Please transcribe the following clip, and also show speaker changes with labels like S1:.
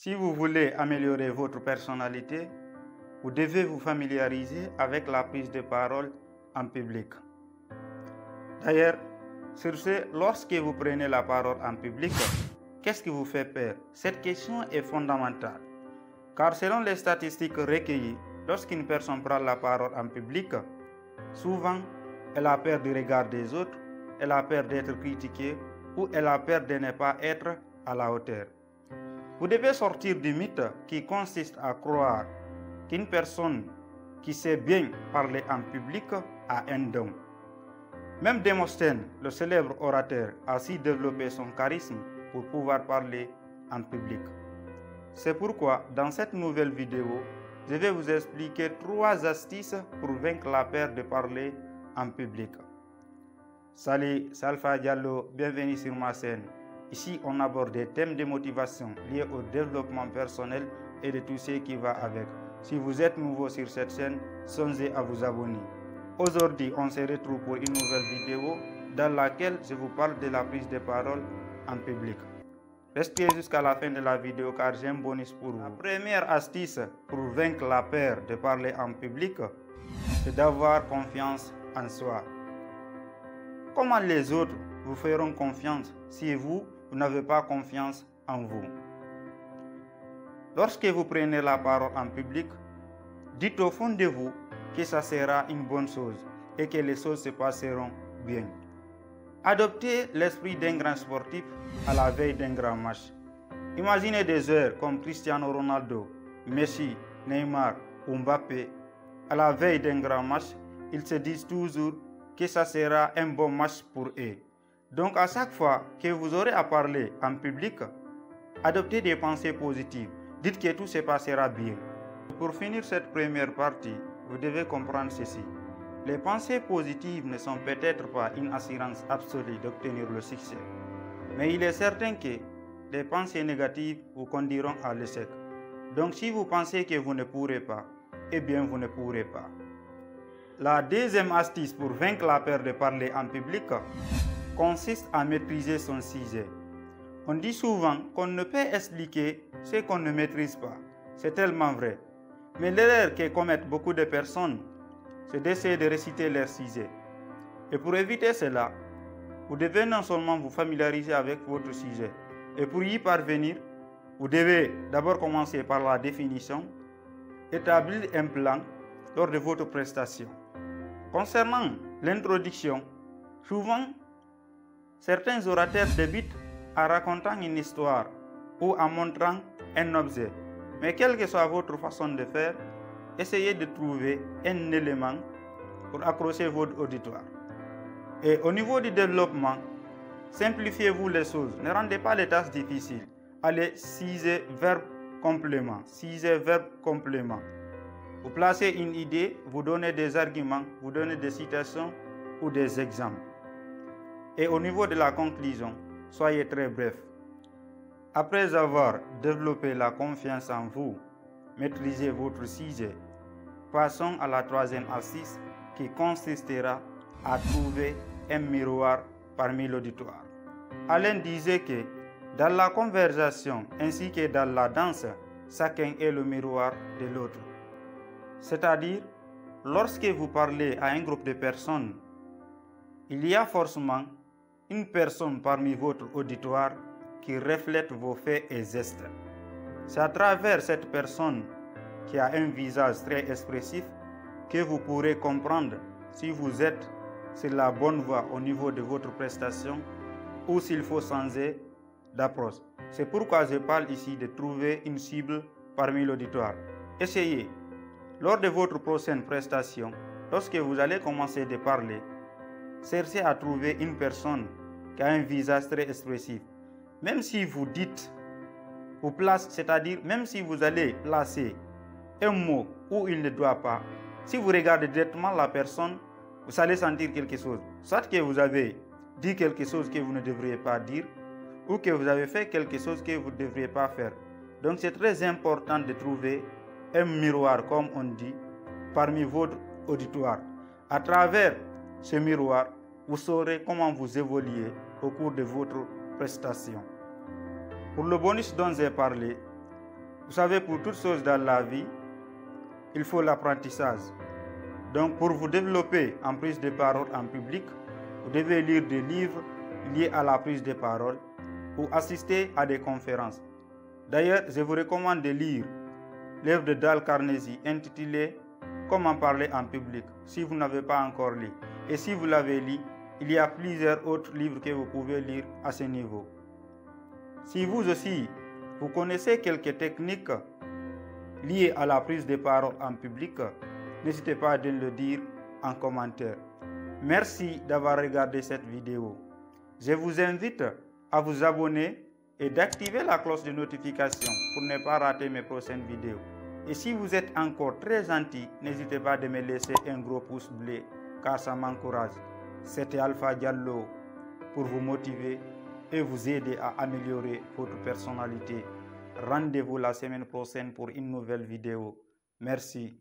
S1: Si vous voulez améliorer votre personnalité, vous devez vous familiariser avec la prise de parole en public. D'ailleurs, sur ce, lorsque vous prenez la parole en public, qu'est-ce qui vous fait peur? Cette question est fondamentale. Car selon les statistiques recueillies, lorsqu'une personne prend la parole en public, souvent, elle a peur du regard des autres, elle a peur d'être critiquée ou elle a peur de ne pas être à la hauteur. Vous devez sortir du mythe qui consiste à croire qu'une personne qui sait bien parler en public a un don. Même Démosthène, le célèbre orateur, a su développer son charisme pour pouvoir parler en public. C'est pourquoi, dans cette nouvelle vidéo, je vais vous expliquer 3 astuces pour vaincre la peur de parler en public. Salut, c'est Alpha Diallo, bienvenue sur ma chaîne. Ici, on aborde des thèmes de motivation liés au développement personnel et de tout ce qui va avec. Si vous êtes nouveau sur cette chaîne, songez à vous abonner. Aujourd'hui, on se retrouve pour une nouvelle vidéo dans laquelle je vous parle de la prise de parole en public. Restez jusqu'à la fin de la vidéo car j'ai un bonus pour vous. La première astuce pour vaincre la peur de parler en public, c'est d'avoir confiance en soi. Comment les autres vous feront confiance si vous n'avez pas confiance en vous? Lorsque vous prenez la parole en public, dites au fond de vous que ça sera une bonne chose et que les choses se passeront bien. Adoptez l'esprit d'un grand sportif à la veille d'un grand match. Imaginez des joueurs comme Cristiano Ronaldo, Messi, Neymar ou Mbappé. À la veille d'un grand match, ils se disent toujours que ça sera un bon match pour eux. Donc à chaque fois que vous aurez à parler en public, adoptez des pensées positives. Dites que tout se passera bien. Pour finir cette première partie, vous devez comprendre ceci. Les pensées positives ne sont peut-être pas une assurance absolue d'obtenir le succès. Mais il est certain que les pensées négatives vous conduiront à l'échec. Donc si vous pensez que vous ne pourrez pas, eh bien vous ne pourrez pas. La deuxième astuce pour vaincre la peur de parler en public consiste à maîtriser son sujet. On dit souvent qu'on ne peut expliquer ce qu'on ne maîtrise pas. C'est tellement vrai. Mais l'erreur que commettent beaucoup de personnes, c'est d'essayer de réciter leur sujet. Et pour éviter cela, vous devez non seulement vous familiariser avec votre sujet, et pour y parvenir, vous devez d'abord commencer par la définition, établir un plan lors de votre prestation. Concernant l'introduction, souvent, certains orateurs débutent en racontant une histoire ou en montrant un objet. Mais quelle que soit votre façon de faire, essayez de trouver un élément pour accrocher votre auditoire. Et au niveau du développement, simplifiez-vous les choses. Ne rendez pas les tâches difficiles. Allez, sujet, verbe, complément. Sujet, verbe, complément. Vous placez une idée, vous donnez des arguments, vous donnez des citations ou des exemples. Et au niveau de la conclusion, soyez très bref. Après avoir développé la confiance en vous, maîtrisez votre sujet. Passons à la troisième astuce qui consistera à trouver un miroir parmi l'auditoire. Alain disait que dans la conversation ainsi que dans la danse, chacun est le miroir de l'autre. C'est-à-dire, lorsque vous parlez à un groupe de personnes, il y a forcément une personne parmi votre auditoire qui reflète vos faits et gestes. C'est à travers cette personne qui a un visage très expressif que vous pourrez comprendre si vous êtes sur la bonne voie au niveau de votre prestation ou s'il faut changer d'approche. C'est pourquoi je parle ici de trouver une cible parmi l'auditoire. Essayez, lors de votre prochaine prestation, lorsque vous allez commencer de parler, cherchez à trouver une personne qui a un visage très expressif. Même si vous dites, c'est-à-dire même si vous allez placer un mot où il ne doit pas, si vous regardez directement la personne, vous allez sentir quelque chose. Soit que vous avez dit quelque chose que vous ne devriez pas dire, ou que vous avez fait quelque chose que vous ne devriez pas faire. Donc c'est très important de trouver un miroir, comme on dit, parmi votre auditoire. À travers ce miroir, vous saurez comment vous évoluer au cours de votre prestation. Pour le bonus dont j'ai parlé, Vous savez, pour toutes choses dans la vie, il faut l'apprentissage. Donc, pour vous développer en prise de parole en public, vous devez lire des livres liés à la prise de parole ou assister à des conférences. D'ailleurs, je vous recommande de lire l'œuvre de Dale Carnegie intitulée « Comment parler en public » si vous n'avez pas encore lu. Et si vous l'avez lu, il y a plusieurs autres livres que vous pouvez lire à ce niveau. Si vous aussi, vous connaissez quelques techniques liées à la prise de parole en public, n'hésitez pas à le dire en commentaire. Merci d'avoir regardé cette vidéo. Je vous invite à vous abonner et d'activer la cloche de notification pour ne pas rater mes prochaines vidéos. Et si vous êtes encore très gentil, n'hésitez pas à me laisser un gros pouce bleu car ça m'encourage. C'était Alpha Diallo pour vous motiver et vous aider à améliorer votre personnalité. Rendez-vous la semaine prochaine pour une nouvelle vidéo. Merci.